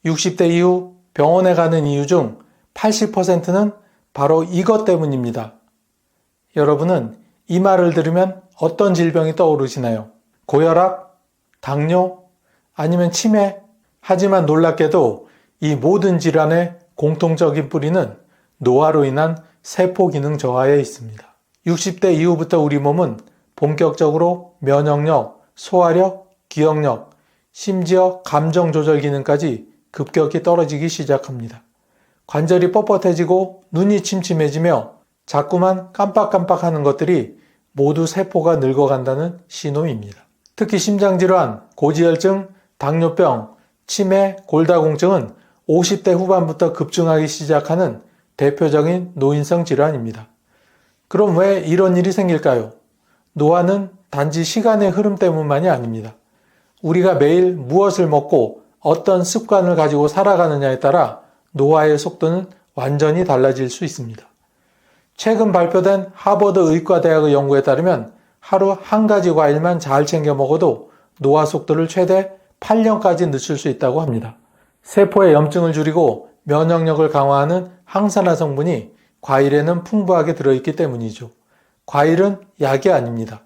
60대 이후 병원에 가는 이유 중 80%는 바로 이것 때문입니다. 여러분은 이 말을 들으면 어떤 질병이 떠오르시나요? 고혈압? 당뇨? 아니면 치매? 하지만 놀랍게도 이 모든 질환의 공통적인 뿌리는 노화로 인한 세포 기능 저하에 있습니다. 60대 이후부터 우리 몸은 본격적으로 면역력, 소화력, 기억력, 심지어 감정 조절 기능까지 급격히 떨어지기 시작합니다. 관절이 뻣뻣해지고 눈이 침침해지며 자꾸만 깜빡깜빡하는 것들이 모두 세포가 늙어간다는 신호입니다. 특히 심장질환, 고지혈증, 당뇨병, 치매, 골다공증은 50대 후반부터 급증하기 시작하는 대표적인 노인성 질환입니다. 그럼 왜 이런 일이 생길까요? 노화는 단지 시간의 흐름 때문만이 아닙니다. 우리가 매일 무엇을 먹고 어떤 습관을 가지고 살아가느냐에 따라 노화의 속도는 완전히 달라질 수 있습니다. 최근 발표된 하버드 의과대학의 연구에 따르면 하루 한 가지 과일만 잘 챙겨 먹어도 노화 속도를 최대 8년까지 늦출 수 있다고 합니다. 세포의 염증을 줄이고 면역력을 강화하는 항산화 성분이 과일에는 풍부하게 들어있기 때문이죠. 과일은 약이 아닙니다.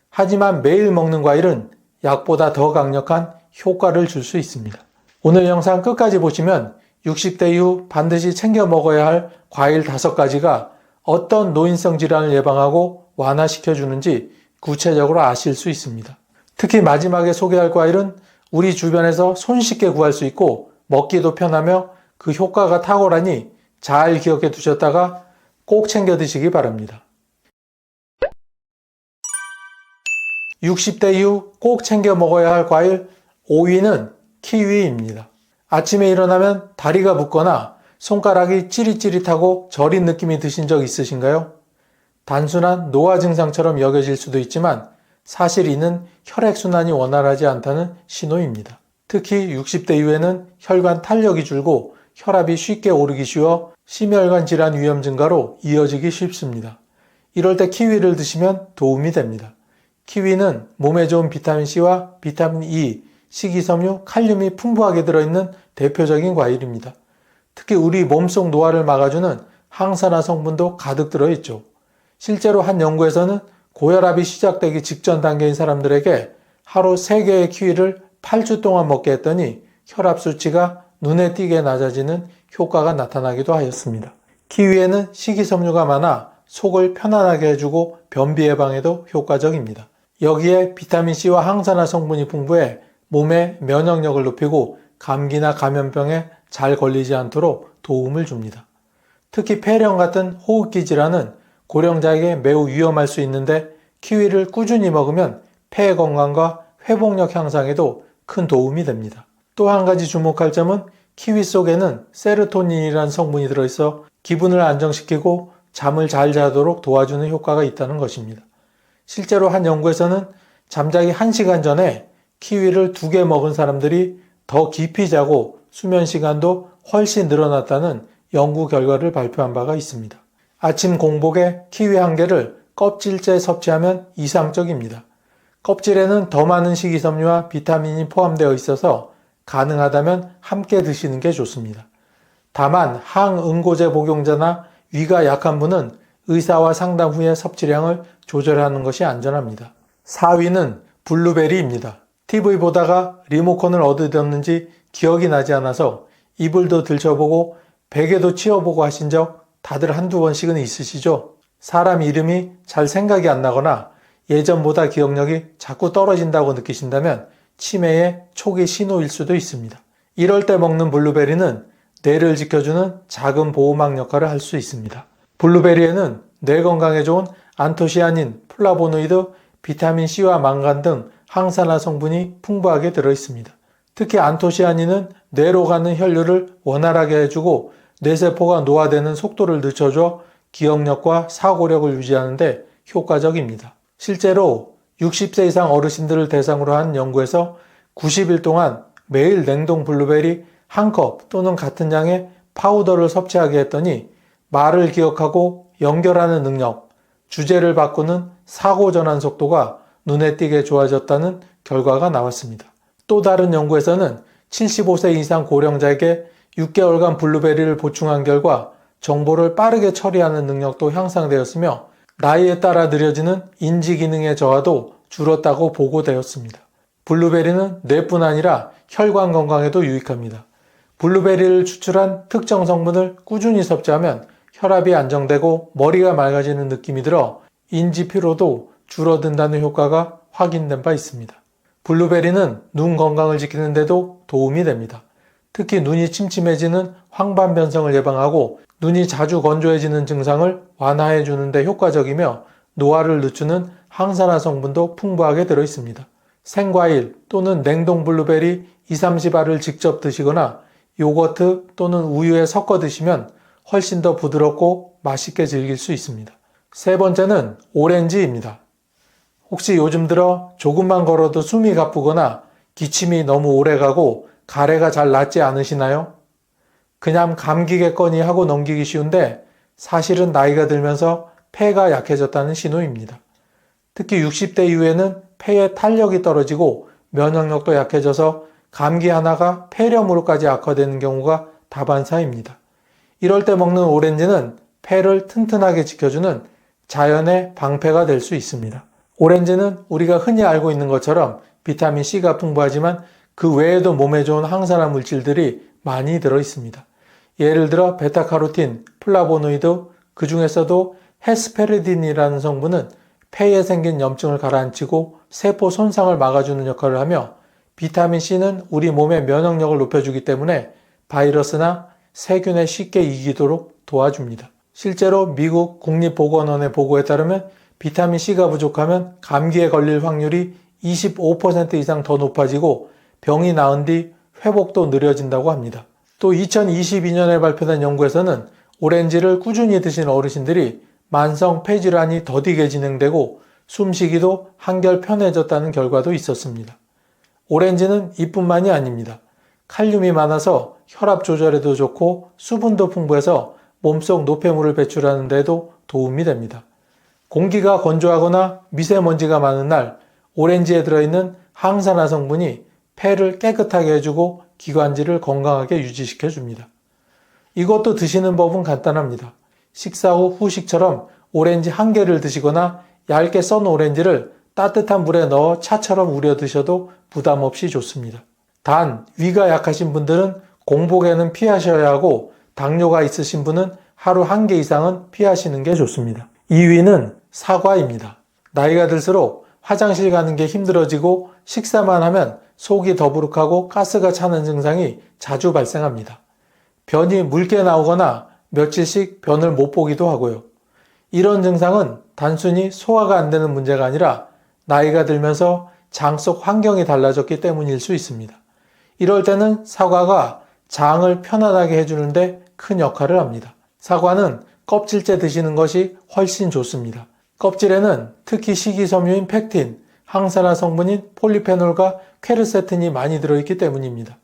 하지만 매일 먹는 과일은 약보다 더 강력한 효과를 줄 수 있습니다. 오늘 영상 끝까지 보시면 60대 이후 반드시 챙겨 먹어야 할 과일 5가지가 어떤 노인성 질환을 예방하고 완화시켜 주는지 구체적으로 아실 수 있습니다. 특히 마지막에 소개할 과일은 우리 주변에서 손쉽게 구할 수 있고 먹기도 편하며 그 효과가 탁월하니 잘 기억해 두셨다가 꼭 챙겨 드시기 바랍니다. 60대 이후 꼭 챙겨 먹어야 할 과일 5위는 키위입니다. 아침에 일어나면 다리가 붓거나 손가락이 찌릿찌릿하고 저린 느낌이 드신 적 있으신가요? 단순한 노화 증상처럼 여겨질 수도 있지만 사실 이는 혈액순환이 원활하지 않다는 신호입니다. 특히 60대 이후에는 혈관 탄력이 줄고 혈압이 쉽게 오르기 쉬워 심혈관 질환 위험 증가로 이어지기 쉽습니다. 이럴 때 키위를 드시면 도움이 됩니다. 키위는 몸에 좋은 비타민C와 비타민 E, 식이섬유, 칼륨이 풍부하게 들어있는 대표적인 과일입니다. 특히 우리 몸속 노화를 막아주는 항산화 성분도 가득 들어있죠. 실제로 한 연구에서는 고혈압이 시작되기 직전 단계인 사람들에게 하루 3개의 키위를 8주 동안 먹게 했더니 혈압 수치가 눈에 띄게 낮아지는 효과가 나타나기도 하였습니다. 키위에는 식이섬유가 많아 속을 편안하게 해주고 변비 예방에도 효과적입니다. 여기에 비타민C와 항산화 성분이 풍부해 몸의 면역력을 높이고 감기나 감염병에 잘 걸리지 않도록 도움을 줍니다. 특히 폐렴 같은 호흡기 질환은 고령자에게 매우 위험할 수 있는데 키위를 꾸준히 먹으면 폐 건강과 회복력 향상에도 큰 도움이 됩니다. 또 한 가지 주목할 점은 키위 속에는 세로토닌이라는 성분이 들어있어 기분을 안정시키고 잠을 잘 자도록 도와주는 효과가 있다는 것입니다. 실제로 한 연구에서는 잠자기 1시간 전에 키위를 2개 먹은 사람들이 더 깊이 자고 수면 시간도 훨씬 늘어났다는 연구 결과를 발표한 바가 있습니다. 아침 공복에 키위 1개를 껍질째 섭취하면 이상적입니다. 껍질에는 더 많은 식이섬유와 비타민이 포함되어 있어서 가능하다면 함께 드시는 게 좋습니다. 다만 항응고제 복용자나 위가 약한 분은 의사와 상담 후에 섭취량을 조절하는 것이 안전합니다. 4위는 블루베리입니다. TV 보다가 리모컨을 얻어졌는지 기억이 나지 않아서 이불도 들춰보고 베개도 치워보고 하신 적 다들 한두 번씩은 있으시죠? 사람 이름이 잘 생각이 안 나거나 예전보다 기억력이 자꾸 떨어진다고 느끼신다면 치매의 초기 신호일 수도 있습니다. 이럴 때 먹는 블루베리는 뇌를 지켜주는 작은 보호막 역할을 할 수 있습니다. 블루베리에는 뇌 건강에 좋은 안토시아닌, 플라보노이드, 비타민C와 망간 등 항산화 성분이 풍부하게 들어있습니다. 특히 안토시아닌은 뇌로 가는 혈류를 원활하게 해주고 뇌세포가 노화되는 속도를 늦춰줘 기억력과 사고력을 유지하는 데 효과적입니다. 실제로 60세 이상 어르신들을 대상으로 한 연구에서 90일 동안 매일 냉동 블루베리 1컵 또는 같은 양의 파우더를 섭취하게 했더니 말을 기억하고 연결하는 능력, 주제를 바꾸는 사고 전환 속도가 눈에 띄게 좋아졌다는 결과가 나왔습니다. 또 다른 연구에서는 75세 이상 고령자에게 6개월간 블루베리를 보충한 결과 정보를 빠르게 처리하는 능력도 향상되었으며 나이에 따라 느려지는 인지 기능의 저하도 줄었다고 보고되었습니다. 블루베리는 뇌뿐 아니라 혈관 건강에도 유익합니다. 블루베리를 추출한 특정 성분을 꾸준히 섭취하면 혈압이 안정되고 머리가 맑아지는 느낌이 들어 인지 피로도 줄어든다는 효과가 확인된 바 있습니다. 블루베리는 눈 건강을 지키는 데도 도움이 됩니다. 특히 눈이 침침해지는 황반 변성을 예방하고 눈이 자주 건조해지는 증상을 완화해 주는 데 효과적이며 노화를 늦추는 항산화 성분도 풍부하게 들어 있습니다. 생과일 또는 냉동 블루베리 2-30알을 직접 드시거나 요거트 또는 우유에 섞어 드시면 훨씬 더 부드럽고 맛있게 즐길 수 있습니다. 세 번째는 오렌지입니다. 혹시 요즘 들어 조금만 걸어도 숨이 가쁘거나 기침이 너무 오래가고 가래가 잘 낫지 않으시나요? 그냥 감기겠거니 하고 넘기기 쉬운데 사실은 나이가 들면서 폐가 약해졌다는 신호입니다. 특히 60대 이후에는 폐의 탄력이 떨어지고 면역력도 약해져서 감기 하나가 폐렴으로까지 악화되는 경우가 다반사입니다. 이럴 때 먹는 오렌지는 폐를 튼튼하게 지켜주는 자연의 방패가 될 수 있습니다. 오렌지는 우리가 흔히 알고 있는 것처럼 비타민C가 풍부하지만 그 외에도 몸에 좋은 항산화 물질들이 많이 들어 있습니다. 예를 들어 베타카로틴, 플라보노이드, 그 중에서도 헤스페르딘이라는 성분은 폐에 생긴 염증을 가라앉히고 세포 손상을 막아주는 역할을 하며 비타민C는 우리 몸의 면역력을 높여주기 때문에 바이러스나 세균에 쉽게 이기도록 도와줍니다. 실제로 미국 국립보건원의 보고에 따르면 비타민C가 부족하면 감기에 걸릴 확률이 25% 이상 더 높아지고 병이 나은 뒤 회복도 느려진다고 합니다. 또 2022년에 발표된 연구에서는 오렌지를 꾸준히 드신 어르신들이 만성 폐질환이 더디게 진행되고 숨쉬기도 한결 편해졌다는 결과도 있었습니다. 오렌지는 이뿐만이 아닙니다. 칼륨이 많아서 혈압 조절에도 좋고 수분도 풍부해서 몸속 노폐물을 배출하는 데도 도움이 됩니다. 공기가 건조하거나 미세먼지가 많은 날 오렌지에 들어있는 항산화 성분이 폐를 깨끗하게 해주고 기관지를 건강하게 유지시켜 줍니다. 이것도 드시는 법은 간단합니다. 식사 후 후식처럼 오렌지 한 개를 드시거나 얇게 썬 오렌지를 따뜻한 물에 넣어 차처럼 우려 드셔도 부담 없이 좋습니다. 단, 위가 약하신 분들은 공복에는 피하셔야 하고 당뇨가 있으신 분은 하루 한 개 이상은 피하시는 게 좋습니다. 2위는 사과입니다. 나이가 들수록 화장실 가는 게 힘들어지고 식사만 하면 속이 더부룩하고 가스가 차는 증상이 자주 발생합니다. 변이 묽게 나오거나 며칠씩 변을 못 보기도 하고요. 이런 증상은 단순히 소화가 안 되는 문제가 아니라 나이가 들면서 장 속 환경이 달라졌기 때문일 수 있습니다. 이럴 때는 사과가 장을 편안하게 해주는데 큰 역할을 합니다. 사과는 껍질째 드시는 것이 훨씬 좋습니다. 껍질에는 특히 식이섬유인 팩틴, 항산화 성분인 폴리페놀과 퀘르세틴이 많이 들어있기 때문입니다.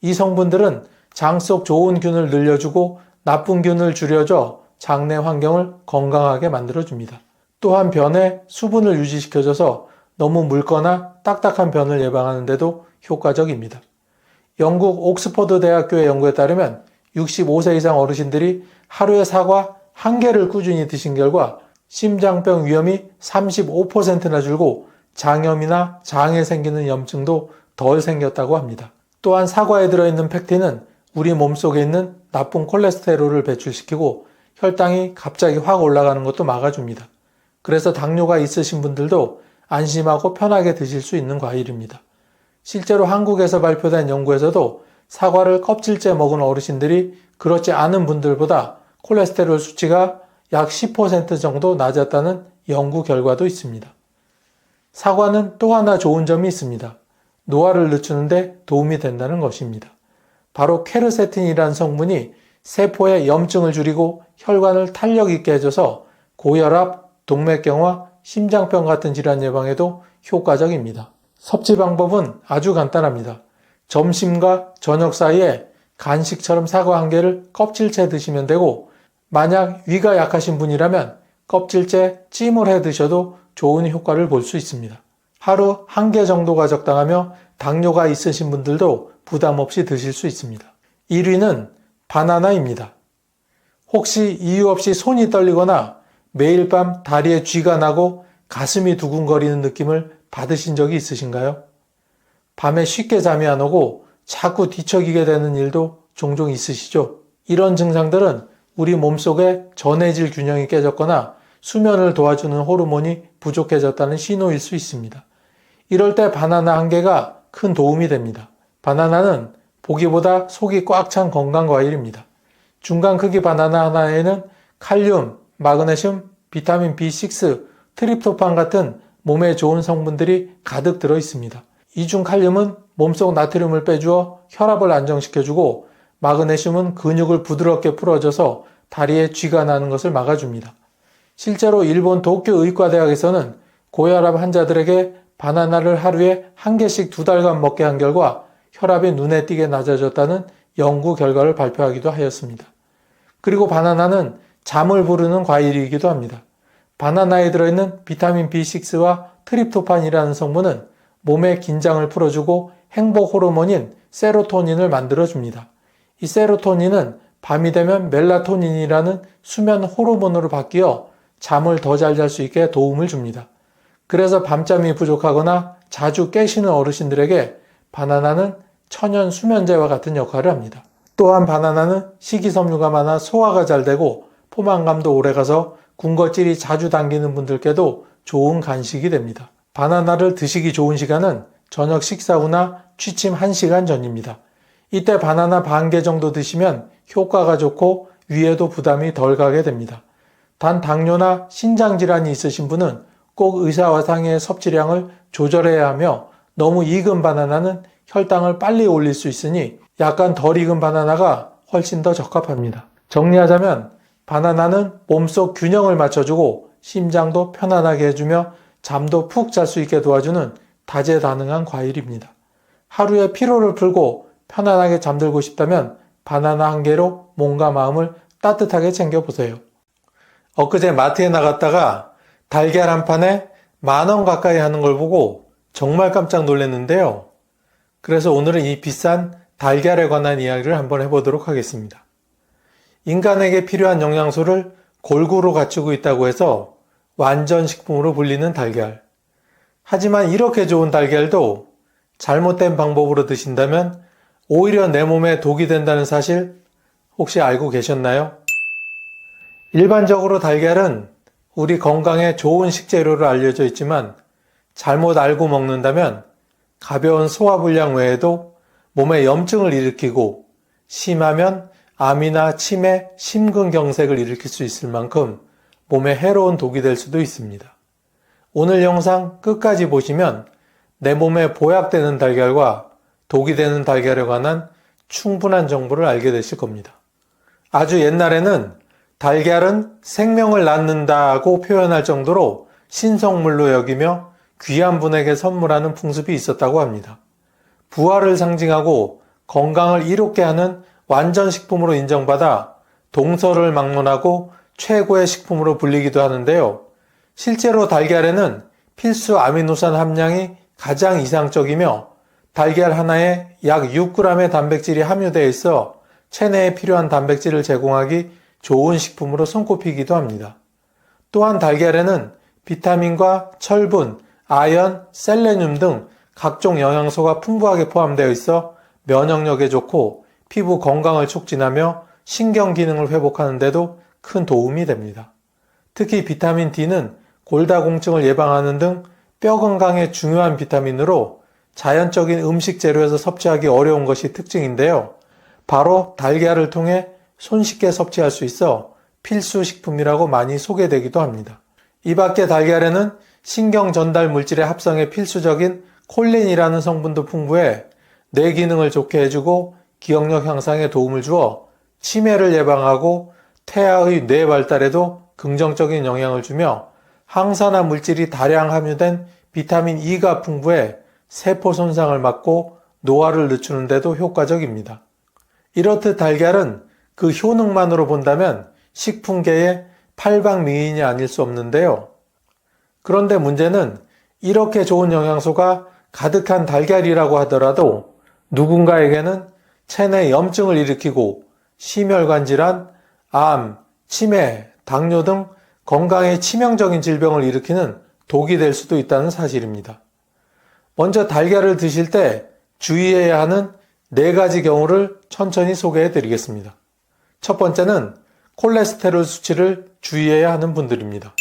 이 성분들은 장 속 좋은 균을 늘려주고 나쁜 균을 줄여줘 장내 환경을 건강하게 만들어줍니다. 또한 변에 수분을 유지시켜줘서 너무 묽거나 딱딱한 변을 예방하는 데도 효과적입니다. 영국 옥스퍼드 대학교의 연구에 따르면 65세 이상 어르신들이 하루에 사과 한 개를 꾸준히 드신 결과 심장병 위험이 35%나 줄고 장염이나 장에 생기는 염증도 덜 생겼다고 합니다. 또한 사과에 들어있는 팩틴은 우리 몸속에 있는 나쁜 콜레스테롤을 배출시키고 혈당이 갑자기 확 올라가는 것도 막아줍니다. 그래서 당뇨가 있으신 분들도 안심하고 편하게 드실 수 있는 과일입니다. 실제로 한국에서 발표된 연구에서도 사과를 껍질째 먹은 어르신들이 그렇지 않은 분들보다 콜레스테롤 수치가 약 10% 정도 낮았다는 연구 결과도 있습니다. 사과는 또 하나 좋은 점이 있습니다. 노화를 늦추는데 도움이 된다는 것입니다. 바로 케르세틴이라는 성분이 세포의 염증을 줄이고 혈관을 탄력 있게 해줘서 고혈압, 동맥경화, 심장병 같은 질환 예방에도 효과적입니다. 섭취 방법은 아주 간단합니다. 점심과 저녁 사이에 간식처럼 사과 한 개를 껍질째 드시면 되고 만약 위가 약하신 분이라면 껍질째 찜을 해 드셔도 좋은 효과를 볼 수 있습니다. 하루 한 개 정도가 적당하며 당뇨가 있으신 분들도 부담 없이 드실 수 있습니다. 1위는 바나나입니다. 혹시 이유 없이 손이 떨리거나 매일 밤 다리에 쥐가 나고 가슴이 두근거리는 느낌을 받으신 적이 있으신가요? 밤에 쉽게 잠이 안 오고 자꾸 뒤척이게 되는 일도 종종 있으시죠? 이런 증상들은 우리 몸속의 전해질 균형이 깨졌거나 수면을 도와주는 호르몬이 부족해졌다는 신호일 수 있습니다. 이럴 때 바나나 한 개가 큰 도움이 됩니다. 바나나는 보기보다 속이 꽉 찬 건강 과일입니다. 중간 크기 바나나 하나에는 칼륨, 마그네슘, 비타민 B6, 트립토판 같은 몸에 좋은 성분들이 가득 들어 있습니다. 이 중 칼륨은 몸속 나트륨을 빼주어 혈압을 안정시켜주고 마그네슘은 근육을 부드럽게 풀어줘서 다리에 쥐가 나는 것을 막아줍니다. 실제로 일본 도쿄 의과대학에서는 고혈압 환자들에게 바나나를 하루에 한 개씩 2달간 먹게 한 결과 혈압이 눈에 띄게 낮아졌다는 연구 결과를 발표하기도 하였습니다. 그리고 바나나는 잠을 부르는 과일이기도 합니다. 바나나에 들어있는 비타민 B6와 트립토판이라는 성분은 몸의 긴장을 풀어주고 행복 호르몬인 세로토닌을 만들어줍니다. 이 세로토닌은 밤이 되면 멜라토닌이라는 수면 호르몬으로 바뀌어 잠을 더 잘 잘 수 있게 도움을 줍니다. 그래서 밤잠이 부족하거나 자주 깨시는 어르신들에게 바나나는 천연 수면제와 같은 역할을 합니다. 또한 바나나는 식이섬유가 많아 소화가 잘 되고 포만감도 오래가서 군것질이 자주 당기는 분들께도 좋은 간식이 됩니다. 바나나를 드시기 좋은 시간은 저녁 식사 후나 취침 1시간 전입니다. 이때 바나나 반 개 정도 드시면 효과가 좋고 위에도 부담이 덜 가게 됩니다. 단 당뇨나 신장질환이 있으신 분은 꼭 의사와 상의해 섭취량을 조절해야 하며 너무 익은 바나나는 혈당을 빨리 올릴 수 있으니 약간 덜 익은 바나나가 훨씬 더 적합합니다. 정리하자면 바나나는 몸속 균형을 맞춰주고 심장도 편안하게 해주며 잠도 푹 잘 수 있게 도와주는 다재다능한 과일입니다. 하루에 피로를 풀고 편안하게 잠들고 싶다면 바나나 한 개로 몸과 마음을 따뜻하게 챙겨보세요. 엊그제 마트에 나갔다가 달걀 한 판에 10,000원 가까이 하는 걸 보고 정말 깜짝 놀랐는데요. 그래서 오늘은 이 비싼 달걀에 관한 이야기를 한번 해보도록 하겠습니다. 인간에게 필요한 영양소를 골고루 갖추고 있다고 해서 완전 식품으로 불리는 달걀. 하지만 이렇게 좋은 달걀도 잘못된 방법으로 드신다면 오히려 내 몸에 독이 된다는 사실 혹시 알고 계셨나요? 일반적으로 달걀은 우리 건강에 좋은 식재료로 알려져 있지만 잘못 알고 먹는다면 가벼운 소화불량 외에도 몸에 염증을 일으키고 심하면 암이나 치매, 심근경색을 일으킬 수 있을 만큼 몸에 해로운 독이 될 수도 있습니다. 오늘 영상 끝까지 보시면 내 몸에 보약되는 달걀과 독이 되는 달걀에 관한 충분한 정보를 알게 되실 겁니다. 아주 옛날에는 달걀은 생명을 낳는다고 표현할 정도로 신성물로 여기며 귀한 분에게 선물하는 풍습이 있었다고 합니다. 부활을 상징하고 건강을 이롭게 하는 완전 식품으로 인정받아 동서를 막론하고 최고의 식품으로 불리기도 하는데요. 실제로 달걀에는 필수 아미노산 함량이 가장 이상적이며 달걀 하나에 약 6g의 단백질이 함유되어 있어 체내에 필요한 단백질을 제공하기 좋은 식품으로 손꼽히기도 합니다. 또한 달걀에는 비타민과 철분, 아연, 셀레늄 등 각종 영양소가 풍부하게 포함되어 있어 면역력에 좋고 피부 건강을 촉진하며 신경 기능을 회복하는 데도 큰 도움이 됩니다. 특히 비타민 D는 골다공증을 예방하는 등 뼈 건강에 중요한 비타민으로 자연적인 음식 재료에서 섭취하기 어려운 것이 특징인데요. 바로 달걀을 통해 손쉽게 섭취할 수 있어 필수 식품이라고 많이 소개되기도 합니다. 이 밖에 달걀에는 신경 전달 물질의 합성에 필수적인 콜린이라는 성분도 풍부해 뇌 기능을 좋게 해주고 기억력 향상에 도움을 주어 치매를 예방하고 태아의 뇌 발달에도 긍정적인 영향을 주며 항산화 물질이 다량 함유된 비타민 E가 풍부해 세포 손상을 막고 노화를 늦추는 데도 효과적입니다. 이렇듯 달걀은 그 효능만으로 본다면 식품계의 팔방미인이 아닐 수 없는데요. 그런데 문제는 이렇게 좋은 영양소가 가득한 달걀이라고 하더라도 누군가에게는 체내 염증을 일으키고 심혈관 질환, 암, 치매, 당뇨 등 건강에 치명적인 질병을 일으키는 독이 될 수도 있다는 사실입니다. 먼저 달걀을 드실 때 주의해야 하는 4가지 경우를 천천히 소개해 드리겠습니다. 첫 번째는 콜레스테롤 수치를 주의해야 하는 분들입니다.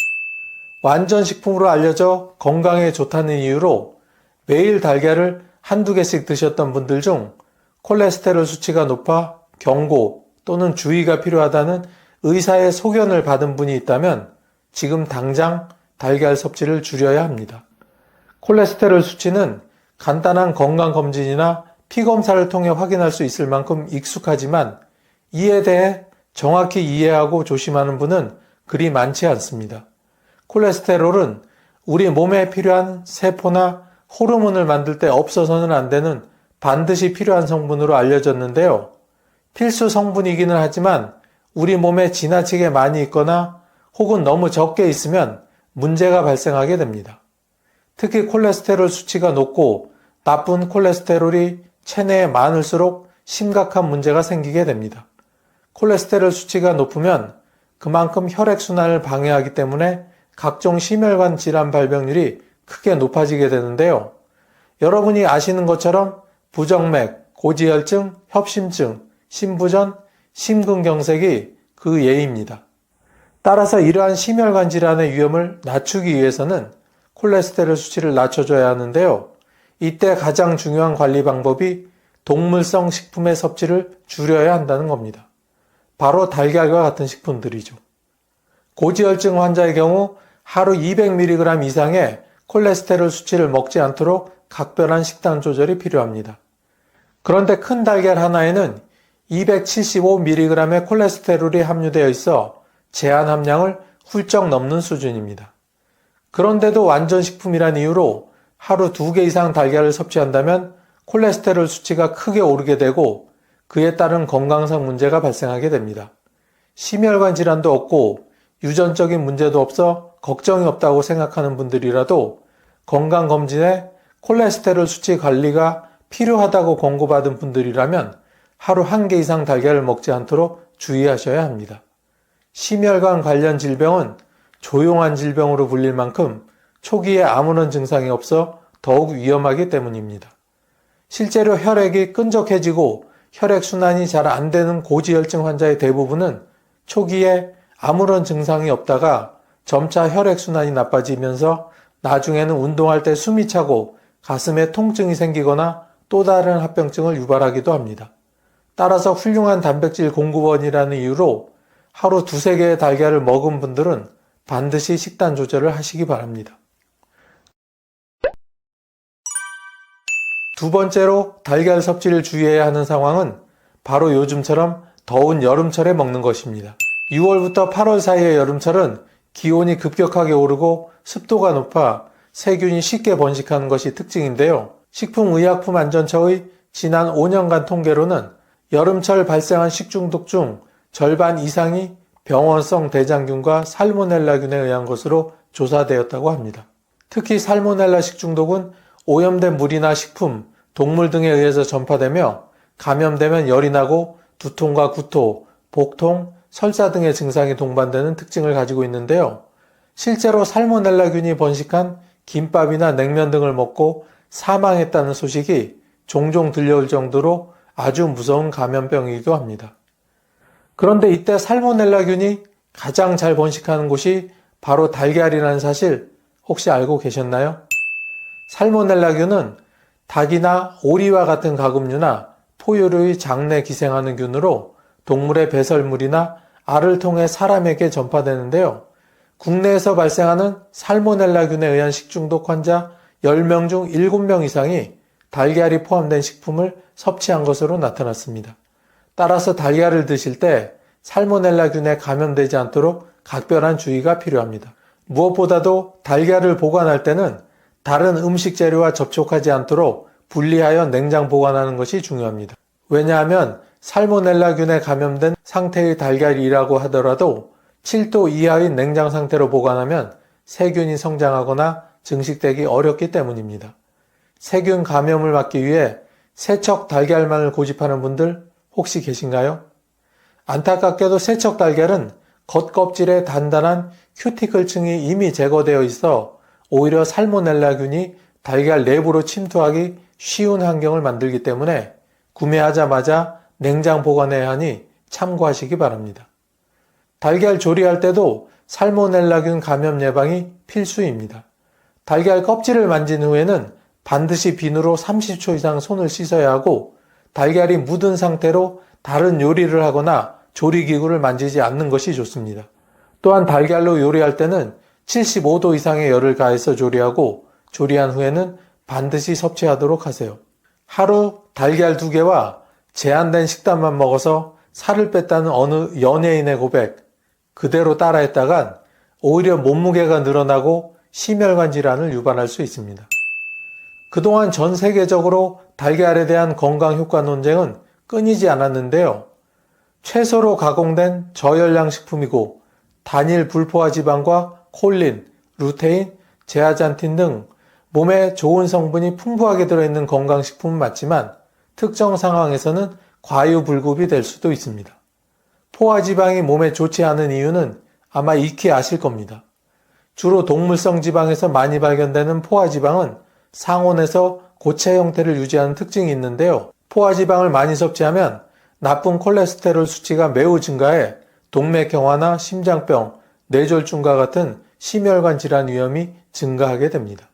완전 식품으로 알려져 건강에 좋다는 이유로 매일 달걀을 한두 개씩 드셨던 분들 중 콜레스테롤 수치가 높아 경고 또는 주의가 필요하다는 의사의 소견을 받은 분이 있다면 지금 당장 달걀 섭취를 줄여야 합니다. 콜레스테롤 수치는 간단한 건강검진이나 피검사를 통해 확인할 수 있을 만큼 익숙하지만 이에 대해 정확히 이해하고 조심하는 분은 그리 많지 않습니다. 콜레스테롤은 우리 몸에 필요한 세포나 호르몬을 만들 때 없어서는 안 되는 반드시 필요한 성분으로 알려졌는데요. 필수 성분이기는 하지만 우리 몸에 지나치게 많이 있거나 혹은 너무 적게 있으면 문제가 발생하게 됩니다. 특히 콜레스테롤 수치가 높고 나쁜 콜레스테롤이 체내에 많을수록 심각한 문제가 생기게 됩니다. 콜레스테롤 수치가 높으면 그만큼 혈액순환을 방해하기 때문에 각종 심혈관 질환 발병률이 크게 높아지게 되는데요. 여러분이 아시는 것처럼 부정맥, 고지혈증, 협심증, 심부전, 심근경색이 그 예입니다. 따라서 이러한 심혈관 질환의 위험을 낮추기 위해서는 콜레스테롤 수치를 낮춰줘야 하는데요. 이때 가장 중요한 관리 방법이 동물성 식품의 섭취를 줄여야 한다는 겁니다. 바로 달걀과 같은 식품들이죠. 고지혈증 환자의 경우 하루 200mg 이상의 콜레스테롤 수치를 먹지 않도록 각별한 식단 조절이 필요합니다. 그런데 큰 달걀 하나에는 275mg의 콜레스테롤이 함유되어 있어 제한 함량을 훌쩍 넘는 수준입니다. 그런데도 완전식품이란 이유로 하루 2개 이상 달걀을 섭취한다면 콜레스테롤 수치가 크게 오르게 되고 그에 따른 건강상 문제가 발생하게 됩니다. 심혈관 질환도 없고 유전적인 문제도 없어 걱정이 없다고 생각하는 분들이라도 건강검진에 콜레스테롤 수치 관리가 필요하다고 권고받은 분들이라면 하루 1개 이상 달걀을 먹지 않도록 주의하셔야 합니다. 심혈관 관련 질병은 조용한 질병으로 불릴 만큼 초기에 아무런 증상이 없어 더욱 위험하기 때문입니다. 실제로 혈액이 끈적해지고 혈액순환이 잘 안 되는 고지혈증 환자의 대부분은 초기에 아무런 증상이 없다가 점차 혈액순환이 나빠지면서 나중에는 운동할 때 숨이 차고 가슴에 통증이 생기거나 또 다른 합병증을 유발하기도 합니다. 따라서 훌륭한 단백질 공급원이라는 이유로 하루 2-3개의 달걀을 먹은 분들은 반드시 식단 조절을 하시기 바랍니다. 두 번째로 달걀 섭취를 주의해야 하는 상황은 바로 요즘처럼 더운 여름철에 먹는 것입니다. 6월부터 8월 사이의 여름철은 기온이 급격하게 오르고 습도가 높아 세균이 쉽게 번식하는 것이 특징인데요. 식품의약품안전처의 지난 5년간 통계로는 여름철 발생한 식중독 중 절반 이상이 병원성 대장균과 살모넬라균에 의한 것으로 조사되었다고 합니다. 특히 살모넬라 식중독은 오염된 물이나 식품, 동물 등에 의해서 전파되며 감염되면 열이 나고 두통과 구토, 복통, 설사 등의 증상이 동반되는 특징을 가지고 있는데요. 실제로 살모넬라균이 번식한 김밥이나 냉면 등을 먹고 사망했다는 소식이 종종 들려올 정도로 아주 무서운 감염병이기도 합니다. 그런데 이때 살모넬라균이 가장 잘 번식하는 곳이 바로 달걀이라는 사실 혹시 알고 계셨나요? 살모넬라균은 닭이나 오리와 같은 가금류나 포유류의 장내 기생하는 균으로 동물의 배설물이나 알을 통해 사람에게 전파되는데요. 국내에서 발생하는 살모넬라균에 의한 식중독 환자 10명 중 7명 이상이 달걀이 포함된 식품을 섭취한 것으로 나타났습니다. 따라서 달걀을 드실 때 살모넬라균에 감염되지 않도록 각별한 주의가 필요합니다. 무엇보다도 달걀을 보관할 때는 다른 음식 재료와 접촉하지 않도록 분리하여 냉장 보관하는 것이 중요합니다. 왜냐하면 살모넬라균에 감염된 상태의 달걀이라고 하더라도 7도 이하의 냉장 상태로 보관하면 세균이 성장하거나 증식되기 어렵기 때문입니다. 세균 감염을 막기 위해 세척 달걀만을 고집하는 분들 혹시 계신가요? 안타깝게도 세척 달걀은 겉껍질에 단단한 큐티클층이 이미 제거되어 있어 오히려 살모넬라균이 달걀 내부로 침투하기 쉬운 환경을 만들기 때문에 구매하자마자 냉장 보관해야 하니 참고하시기 바랍니다. 달걀 조리할 때도 살모넬라균 감염 예방이 필수입니다. 달걀 껍질을 만진 후에는 반드시 비누로 30초 이상 손을 씻어야 하고 달걀이 묻은 상태로 다른 요리를 하거나 조리기구를 만지지 않는 것이 좋습니다. 또한 달걀로 요리할 때는 75도 이상의 열을 가해서 조리하고 조리한 후에는 반드시 섭취하도록 하세요. 하루 달걀 2개와 제한된 식단만 먹어서 살을 뺐다는 어느 연예인의 고백 그대로 따라했다간 오히려 몸무게가 늘어나고 심혈관 질환을 유발할 수 있습니다. 그동안 전 세계적으로 달걀에 대한 건강 효과 논쟁은 끊이지 않았는데요. 채소로 가공된 저열량 식품이고 단일 불포화 지방과 콜린, 루테인, 제아잔틴 등 몸에 좋은 성분이 풍부하게 들어있는 건강식품은 맞지만 특정 상황에서는 과유불급이 될 수도 있습니다. 포화지방이 몸에 좋지 않은 이유는 아마 익히 아실 겁니다. 주로 동물성 지방에서 많이 발견되는 포화지방은 상온에서 고체 형태를 유지하는 특징이 있는데요. 포화지방을 많이 섭취하면 나쁜 콜레스테롤 수치가 매우 증가해 동맥경화나 심장병, 뇌졸중과 같은 심혈관 질환 위험이 증가하게 됩니다.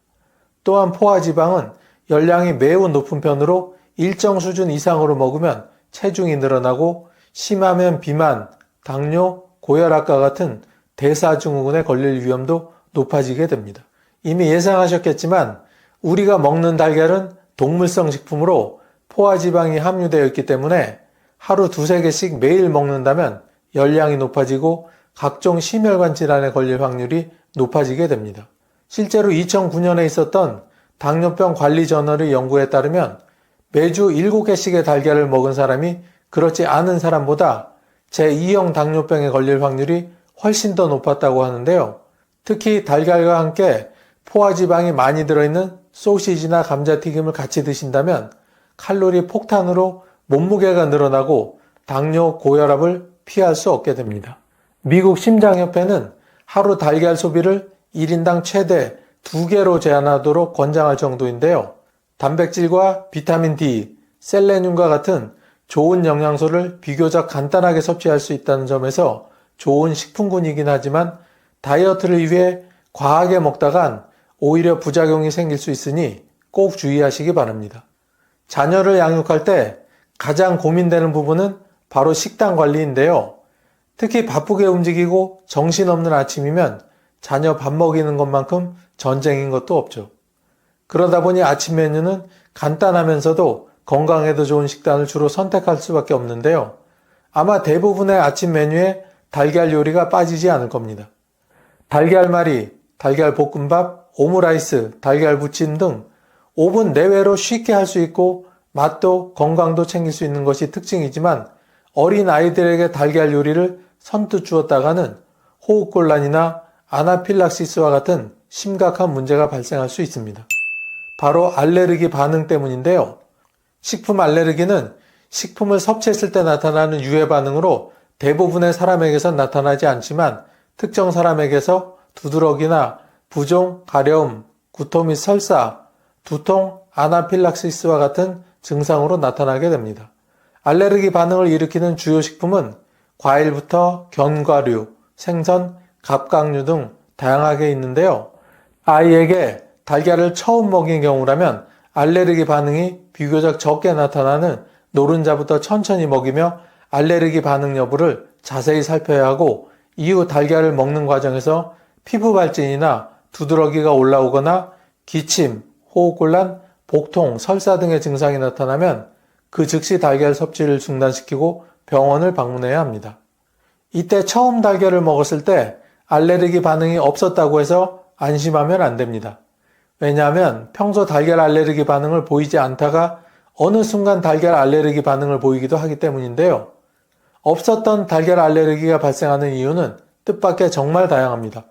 또한 포화지방은 열량이 매우 높은 편으로 일정 수준 이상으로 먹으면 체중이 늘어나고 심하면 비만, 당뇨, 고혈압과 같은 대사증후군에 걸릴 위험도 높아지게 됩니다. 이미 예상하셨겠지만 우리가 먹는 달걀은 동물성 식품으로 포화지방이 함유되어 있기 때문에 하루 2-3개씩 매일 먹는다면 열량이 높아지고 각종 심혈관 질환에 걸릴 확률이 높아지게 됩니다. 실제로 2009년에 있었던 당뇨병 관리 저널의 연구에 따르면 매주 7개씩의 달걀을 먹은 사람이 그렇지 않은 사람보다 제2형 당뇨병에 걸릴 확률이 훨씬 더 높았다고 하는데요. 특히 달걀과 함께 포화지방이 많이 들어있는 소시지나 감자튀김을 같이 드신다면 칼로리 폭탄으로 몸무게가 늘어나고 당뇨, 고혈압을 피할 수 없게 됩니다. 미국 심장협회는 하루 달걀 소비를 1인당 최대 2개로 제한하도록 권장할 정도인데요. 단백질과 비타민 D, 셀레늄과 같은 좋은 영양소를 비교적 간단하게 섭취할 수 있다는 점에서 좋은 식품군이긴 하지만 다이어트를 위해 과하게 먹다간 오히려 부작용이 생길 수 있으니 꼭 주의하시기 바랍니다. 자녀를 양육할 때 가장 고민되는 부분은 바로 식단 관리인데요. 특히 바쁘게 움직이고 정신없는 아침이면 자녀 밥 먹이는 것만큼 전쟁인 것도 없죠. 그러다 보니 아침 메뉴는 간단하면서도 건강에도 좋은 식단을 주로 선택할 수밖에 없는데요. 아마 대부분의 아침 메뉴에 달걀 요리가 빠지지 않을 겁니다. 달걀말이, 달걀볶음밥, 오므라이스, 달걀 부침 등 5분 내외로 쉽게 할 수 있고 맛도 건강도 챙길 수 있는 것이 특징이지만 어린 아이들에게 달걀 요리를 선뜻 주었다가는 호흡곤란이나 아나필락시스와 같은 심각한 문제가 발생할 수 있습니다. 바로 알레르기 반응 때문인데요. 식품 알레르기는 식품을 섭취했을 때 나타나는 유해 반응으로 대부분의 사람에게서 나타나지 않지만 특정 사람에게서 두드러기나 부종, 가려움, 구토 및 설사, 두통, 아나필락시스와 같은 증상으로 나타나게 됩니다. 알레르기 반응을 일으키는 주요 식품은 과일부터 견과류, 생선, 갑각류 등 다양하게 있는데요. 아이에게 달걀을 처음 먹인 경우라면 알레르기 반응이 비교적 적게 나타나는 노른자부터 천천히 먹이며 알레르기 반응 여부를 자세히 살펴야 하고 이후 달걀을 먹는 과정에서 피부 발진이나 두드러기가 올라오거나 기침, 호흡곤란, 복통, 설사 등의 증상이 나타나면 그 즉시 달걀 섭취를 중단시키고 병원을 방문해야 합니다. 이때 처음 달걀을 먹었을 때 알레르기 반응이 없었다고 해서 안심하면 안 됩니다. 왜냐하면 평소 달걀 알레르기 반응을 보이지 않다가 어느 순간 달걀 알레르기 반응을 보이기도 하기 때문인데요. 없었던 달걀 알레르기가 발생하는 이유는 뜻밖의 정말 다양합니다.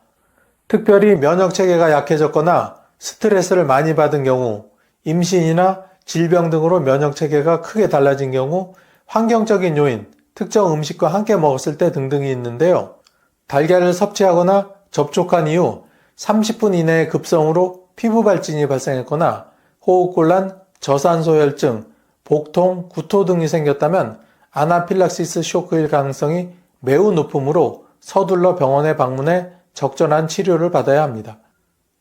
특별히 면역체계가 약해졌거나 스트레스를 많이 받은 경우, 임신이나 질병 등으로 면역체계가 크게 달라진 경우, 환경적인 요인, 특정 음식과 함께 먹었을 때 등등이 있는데요. 달걀을 섭취하거나 접촉한 이후 30분 이내의 급성으로 피부 발진이 발생했거나 호흡곤란, 저산소혈증, 복통, 구토 등이 생겼다면 아나필락시스 쇼크일 가능성이 매우 높으므로 서둘러 병원에 방문해 적절한 치료를 받아야 합니다.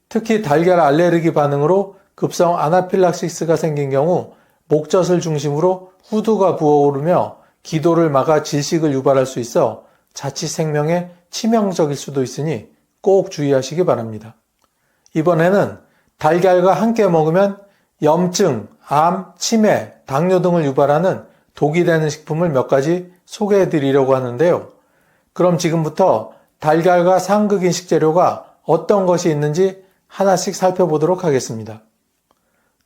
특히 달걀 알레르기 반응으로 급성 아나필락시스가 생긴 경우 목젖을 중심으로 후두가 부어오르며 기도를 막아 질식을 유발할 수 있어 자칫 생명에 치명적일 수도 있으니 꼭 주의하시기 바랍니다. 이번에는 달걀과 함께 먹으면 염증, 암, 치매, 당뇨 등을 유발하는 독이 되는 식품을 몇 가지 소개해 드리려고 하는데요. 그럼 지금부터 달걀과 상극인 식재료가 어떤 것이 있는지 하나씩 살펴보도록 하겠습니다.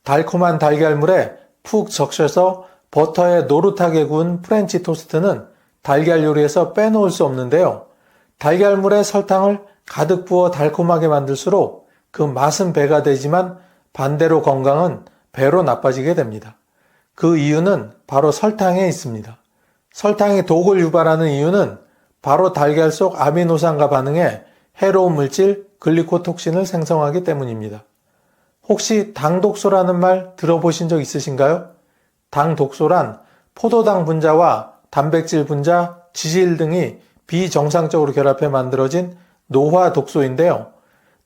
달콤한 달걀물에 푹 적셔서 버터에 노릇하게 구운 프렌치 토스트는 달걀 요리에서 빼놓을 수 없는데요. 달걀물에 설탕을 가득 부어 달콤하게 만들수록 그 맛은 배가 되지만 반대로 건강은 배로 나빠지게 됩니다. 그 이유는 바로 설탕에 있습니다. 설탕이 독을 유발하는 이유는 바로 달걀 속 아미노산과 반응해 해로운 물질 글리코톡신을 생성하기 때문입니다. 혹시 당독소라는 말 들어보신 적 있으신가요? 당독소란 포도당 분자와 단백질 분자, 지질 등이 비정상적으로 결합해 만들어진 노화 독소인데요.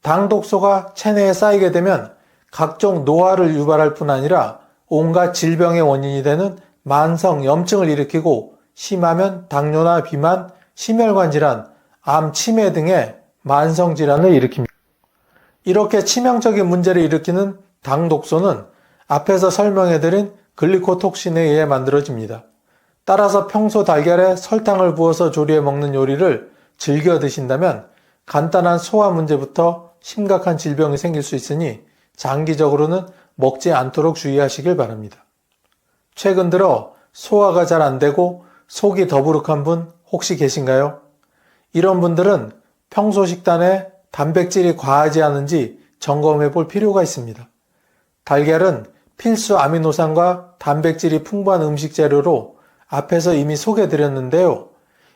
당독소가 체내에 쌓이게 되면 각종 노화를 유발할 뿐 아니라 온갖 질병의 원인이 되는 만성 염증을 일으키고 심하면 당뇨나 비만, 심혈관 질환, 암, 치매 등의 만성 질환을 일으킵니다. 이렇게 치명적인 문제를 일으키는 당독소는 앞에서 설명해드린 글리코톡신에 의해 만들어집니다. 따라서 평소 달걀에 설탕을 부어서 조리해 먹는 요리를 즐겨 드신다면 간단한 소화 문제부터 심각한 질병이 생길 수 있으니 장기적으로는 먹지 않도록 주의하시길 바랍니다. 최근 들어 소화가 잘 안 되고 속이 더부룩한 분 혹시 계신가요? 이런 분들은 평소 식단에 단백질이 과하지 않은지 점검해 볼 필요가 있습니다. 달걀은 필수 아미노산과 단백질이 풍부한 음식 재료로 앞에서 이미 소개해 드렸는데요.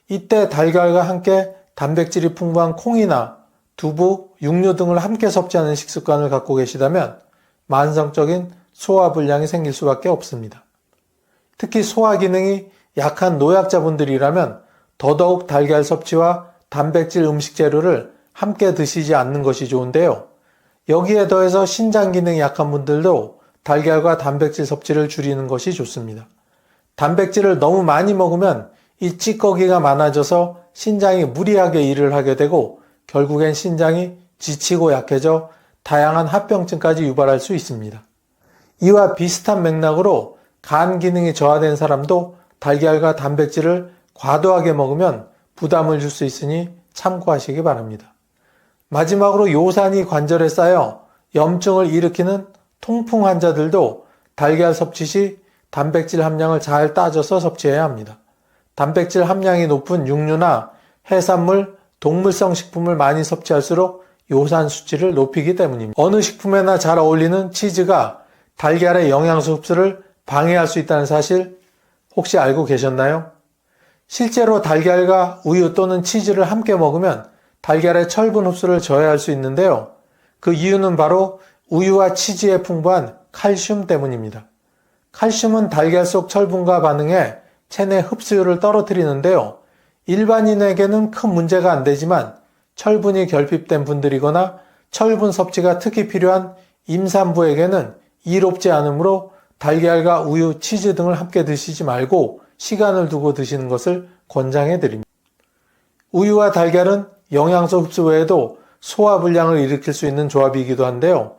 이때 달걀과 함께 단백질이 풍부한 콩이나 두부, 육류 등을 함께 섭취하는 식습관을 갖고 계시다면 만성적인 소화불량이 생길 수밖에 없습니다. 특히 소화 기능이 약한 노약자분들이라면 더더욱 달걀 섭취와 단백질 음식 재료를 함께 드시지 않는 것이 좋은데요. 여기에 더해서 신장 기능이 약한 분들도 달걀과 단백질 섭취를 줄이는 것이 좋습니다. 단백질을 너무 많이 먹으면 이 찌꺼기가 많아져서 신장이 무리하게 일을 하게 되고 결국엔 신장이 지치고 약해져 다양한 합병증까지 유발할 수 있습니다. 이와 비슷한 맥락으로 간 기능이 저하된 사람도 달걀과 단백질을 과도하게 먹으면 부담을 줄 수 있으니 참고하시기 바랍니다. 마지막으로 요산이 관절에 쌓여 염증을 일으키는 통풍 환자들도 달걀 섭취 시 단백질 함량을 잘 따져서 섭취해야 합니다. 단백질 함량이 높은 육류나 해산물, 동물성 식품을 많이 섭취할수록 요산 수치를 높이기 때문입니다. 어느 식품에나 잘 어울리는 치즈가 달걀의 영양소 흡수를 방해할 수 있다는 사실 혹시 알고 계셨나요? 실제로 달걀과 우유 또는 치즈를 함께 먹으면 달걀의 철분 흡수를 저해할 수 있는데요. 그 이유는 바로 우유와 치즈에 풍부한 칼슘 때문입니다. 칼슘은 달걀 속 철분과 반응해 체내 흡수율을 떨어뜨리는데요. 일반인에게는 큰 문제가 안 되지만 철분이 결핍된 분들이거나 철분 섭취가 특히 필요한 임산부에게는 이롭지 않으므로 달걀과 우유, 치즈 등을 함께 드시지 말고 시간을 두고 드시는 것을 권장해 드립니다. 우유와 달걀은 영양소 흡수 외에도 소화불량을 일으킬 수 있는 조합이기도 한데요.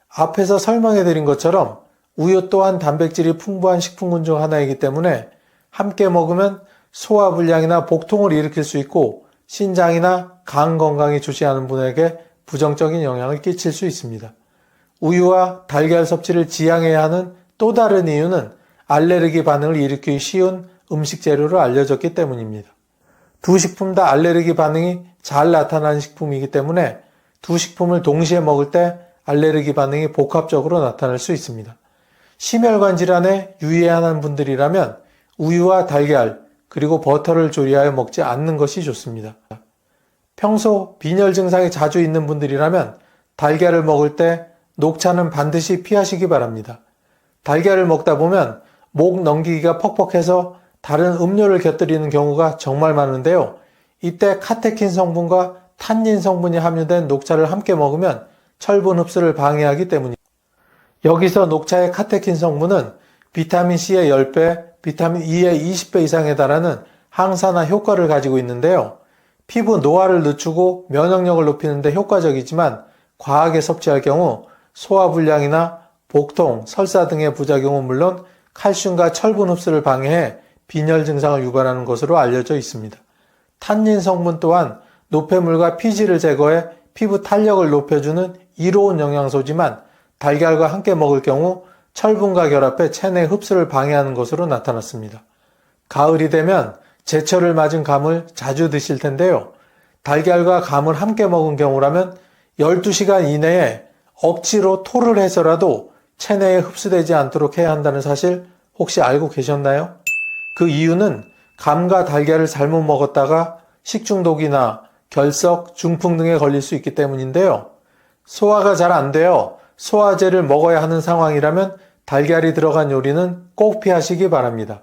앞에서 설명해 드린 것처럼 우유 또한 단백질이 풍부한 식품군 중 하나이기 때문에 함께 먹으면 소화불량이나 복통을 일으킬 수 있고 신장이나 간 건강이 좋지 않은 분에게 부정적인 영향을 끼칠 수 있습니다. 우유와 달걀 섭취를 지양해야 하는 또 다른 이유는 알레르기 반응을 일으키기 쉬운 음식 재료로 알려졌기 때문입니다. 두 식품 다 알레르기 반응이 잘 나타나는 식품이기 때문에 두 식품을 동시에 먹을 때 알레르기 반응이 복합적으로 나타날 수 있습니다. 심혈관 질환에 유의하는 분들이라면 우유와 달걀 그리고 버터를 조리하여 먹지 않는 것이 좋습니다. 평소 빈혈 증상이 자주 있는 분들이라면 달걀을 먹을 때 녹차는 반드시 피하시기 바랍니다. 달걀을 먹다 보면 목 넘기기가 퍽퍽해서 다른 음료를 곁들이는 경우가 정말 많은데요. 이때 카테킨 성분과 탄닌 성분이 함유된 녹차를 함께 먹으면 철분 흡수를 방해하기 때문입니다. 여기서 녹차의 카테킨 성분은 비타민C의 10배, 비타민 E의 20배 이상에 달하는 항산화 효과를 가지고 있는데요. 피부 노화를 늦추고 면역력을 높이는 데 효과적이지만 과하게 섭취할 경우 소화불량이나 복통, 설사 등의 부작용은 물론 칼슘과 철분 흡수를 방해해 빈혈 증상을 유발하는 것으로 알려져 있습니다. 탄닌 성분 또한 노폐물과 피지를 제거해 피부 탄력을 높여주는 이로운 영양소지만 달걀과 함께 먹을 경우 철분과 결합해 체내 흡수를 방해하는 것으로 나타났습니다. 가을이 되면 제철을 맞은 감을 자주 드실 텐데요. 달걀과 감을 함께 먹은 경우라면 12시간 이내에 억지로 토를 해서라도 체내에 흡수되지 않도록 해야 한다는 사실 혹시 알고 계셨나요? 그 이유는 감과 달걀을 잘못 먹었다가 식중독이나 결석, 중풍 등에 걸릴 수 있기 때문인데요. 소화가 잘 안 되어 소화제를 먹어야 하는 상황이라면 달걀이 들어간 요리는 꼭 피하시기 바랍니다.